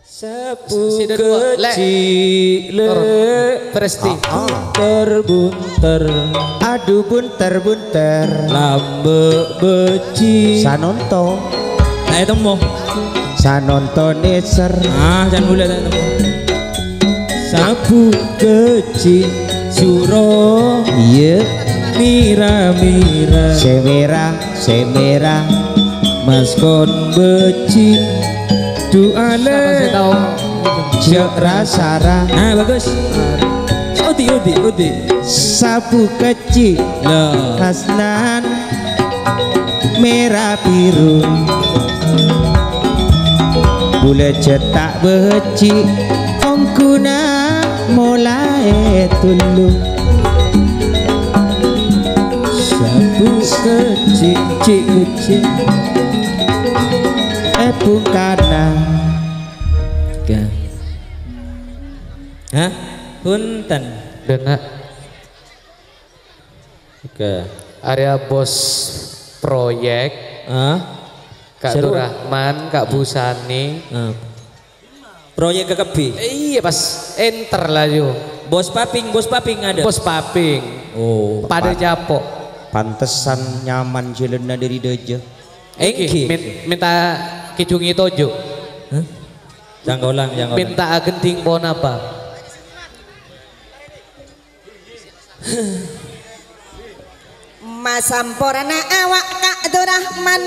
Sapu kecil Presti bunter Aduh bunter lambe beci Sanonto Ayo temu Sanonto neser jangan boleh temu sapu kecil suro iya mira semera maskon beci duale jek rasara bagus Udi sapu kecil lah kasnan merah biru bule cetak beci ongkuna mulai tulu sapu kecil bungkana hah punten dengan area bos proyek Kak Seru. Rahman, Kak Busani proyek kekebi iya pas enter lah yo bos paping ada bos paping oh pada japok pantesan nyaman jelena dari dojo Engki minta kicungi tojo jangan ulang minta genting pohon apa masamporana awak Kak Durahman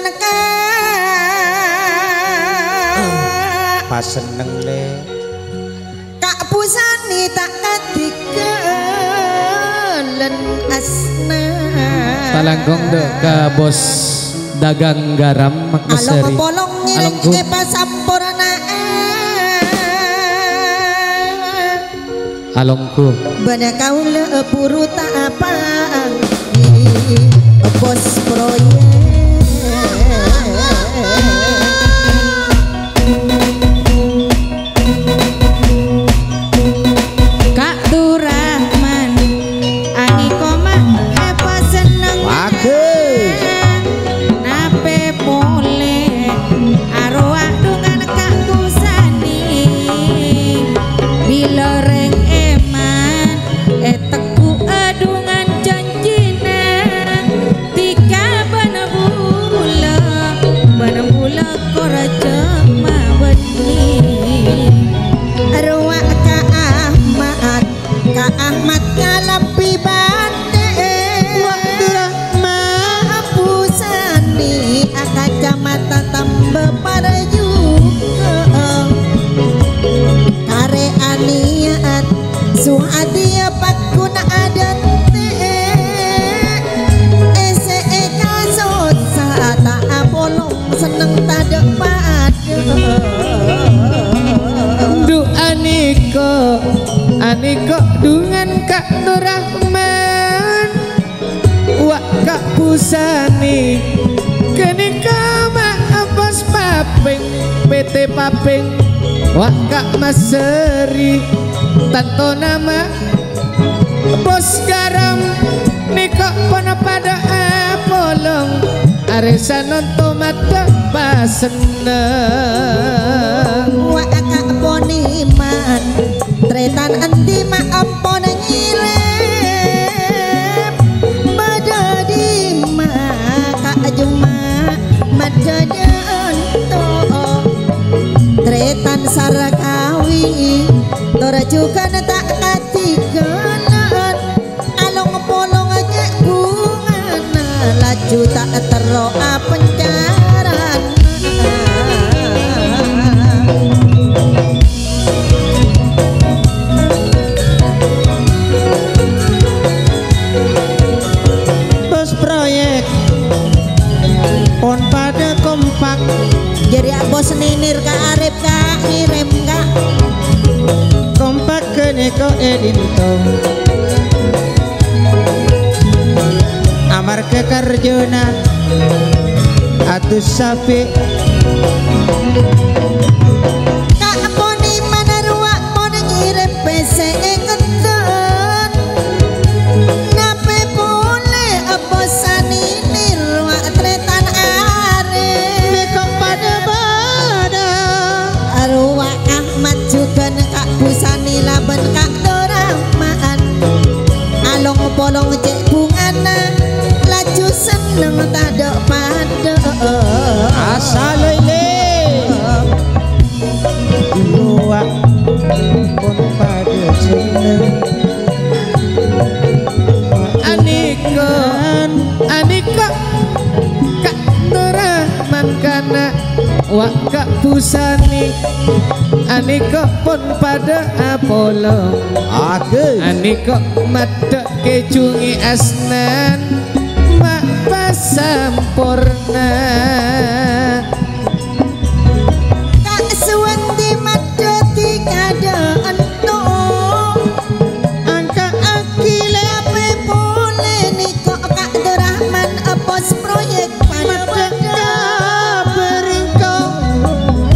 pas seneng le Kak Busani tak katikelen asna talanggong deh ke bos dagang garam Makmesari along polong ngiring pasamporana alongku bana kaula buru tak apa bos proyek Kak Durahman ani koma apa seneng nape boleh arwah dengan Kak Busani bila reng eman teku adungan janjina tika bana bula koraja mawani arwah Kak Ahmad ngalapi bande Busani kacamata tambah pada juga kare aniat suhadia pakuna adat kasut sata bolong seneng tada pada du aniko dengan Kak Durahman wak Kak Busani kenika mak bos paping PT paping wak Kak Maseri tanto nama bos garam niko pono pada polong aresa nonton mata paseneng wak Kak Poniman tretan anti maapon ngilem badadi ma Kak Juma majadan to tretan sarakawi tora juga tak katiganan along polong aja bungana laju tak teroa pencaran bos proyek pon pada kompak jadi bos ninir Kak Arif Kak ngirim Kak kompak keneko edinto amar ke karjona atus sapi Kak Poni mana ruak mau ngirim PCE kenten nape boleh bosan ini ruak tretan are mekok pada bada ruak Ani kok pun pada Apollo Ani kok madok kecungi asnan mak pasampurna Kak suwandi madoti kada ento angka akile Ape boleh nih kok Kak Durrahman apos proyek pada beringkong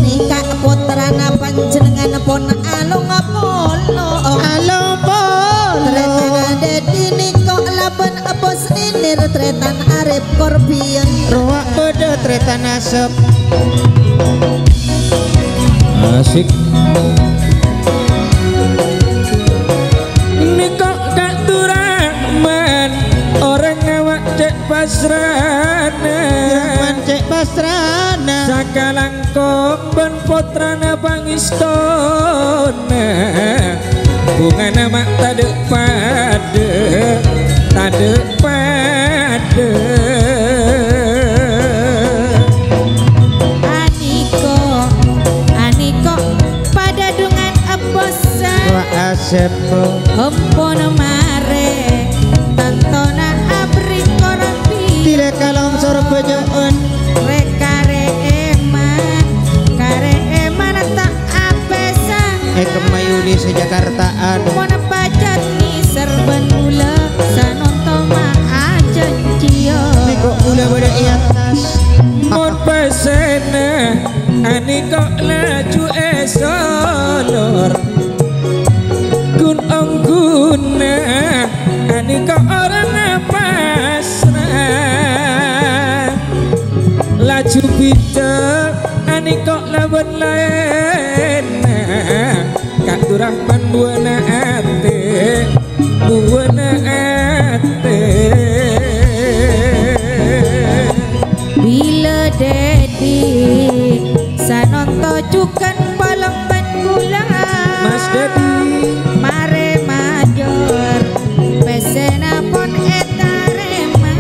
nih Kak putrana panjenengan pun alung Apollo alo polo Tretan Dedi nih kok laban apos ini retretan Arif Korbian ruwak beda tretan asap Asik. Ini kok Kak Durrahman orang ngawak cek pasrana. cek pasrana Sakalangkong ben putrana pangistona. Bunga nama tade pada Aniko pada dungan abosan ruwak asepo Empon mare tantona abri korapi tidak kalong sorbejoon kare eman tak apesan kemayuli sejakartaan mon pajat ni serban gula sanonto ma aja cio kok gula pada atas Mon pesena ani kok laju esolor Gun ongguna ani kok orang pasrah Laju bida ani kok lawan lain Kak Durrahman buana ate bila dedi sanonto cukan palang gula Mas Dedi mare major pesena pon etareman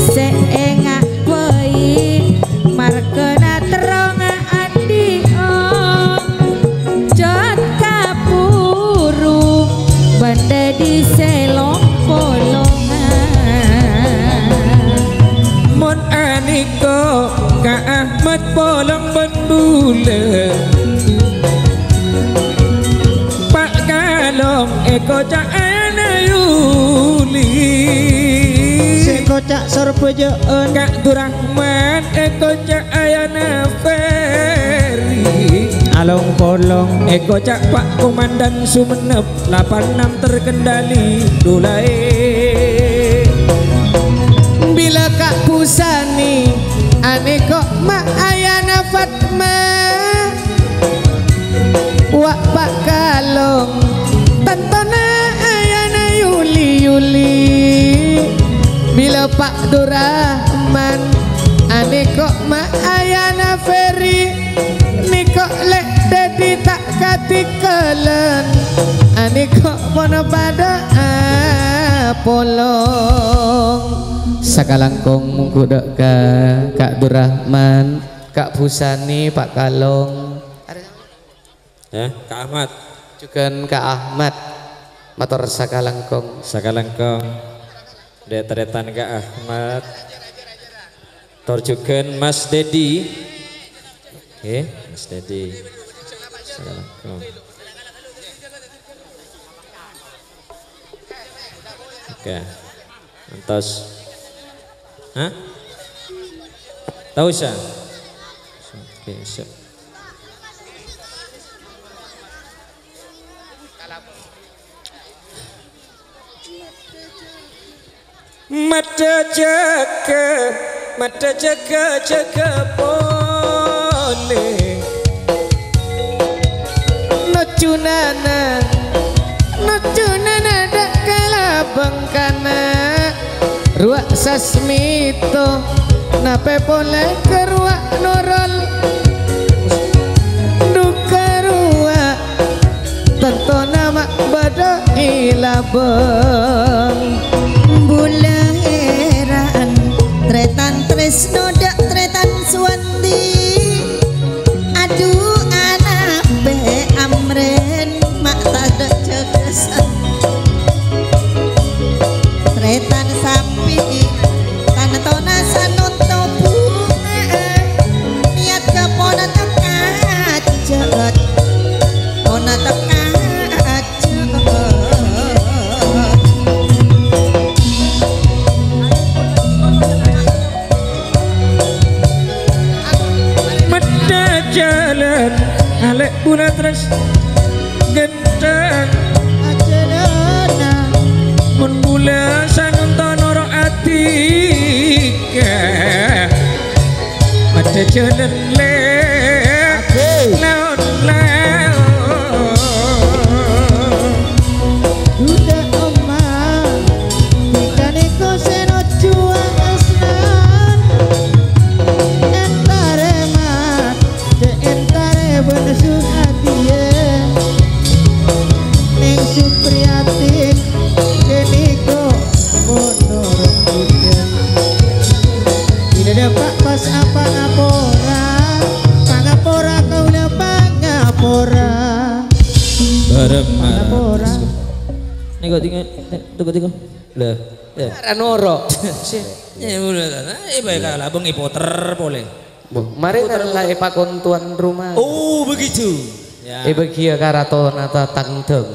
seengak pei markena terong andi jot kapuru banda di selong polongan Mon aniko Kak Ahmad polong bendule Pak Kalong eko cak ana Yuli sekocak sorbejoon Kak Durrahman eko cak ayana Ferry along polong eko cak Pak Komandan Sumenep 86 terkendali dulai bila Kak Pusani ane kok mak ayana Fatma wak Pak Kalong tantona ayana Yuli bila Pak Durrahman ane kok mak ayana Ferry ni kok lek dedi tak katikelen ane kok mono pada Apolong sakalangkong kuda Kak Durrahman Kak Pusani Pak Kalong Kak Ahmad juga Kak Ahmad motor sakalangkong sakalangkong deteretan Kak Ahmad torjuken Mas Dedi Mas Dedi sakalangkong oke antos tahu sih oke siap mata jaga boleh nocunana dak kalabang kana ruak sasmito nape boleh keruak norol duka ruak tentu nama bada ilabeng bula heran tretan tresno dak tretan suwandi alek bula terus gendang ajenana mun bula sanuntono ro atika mata jalan le naon duda omah dikane koseno juang asnan entare mat de entare benesu hadiye ning supriyatin keniko monor kita tidak dapat pas apa ngapora pangapora kau le pangapora bareng pangapora nego tinggal tunggu lah ya ranoro ya udah baik kalah bang ipoter boleh mari karena ipakon tuan rumah oh begitu ya bagia karaton atau tangdeng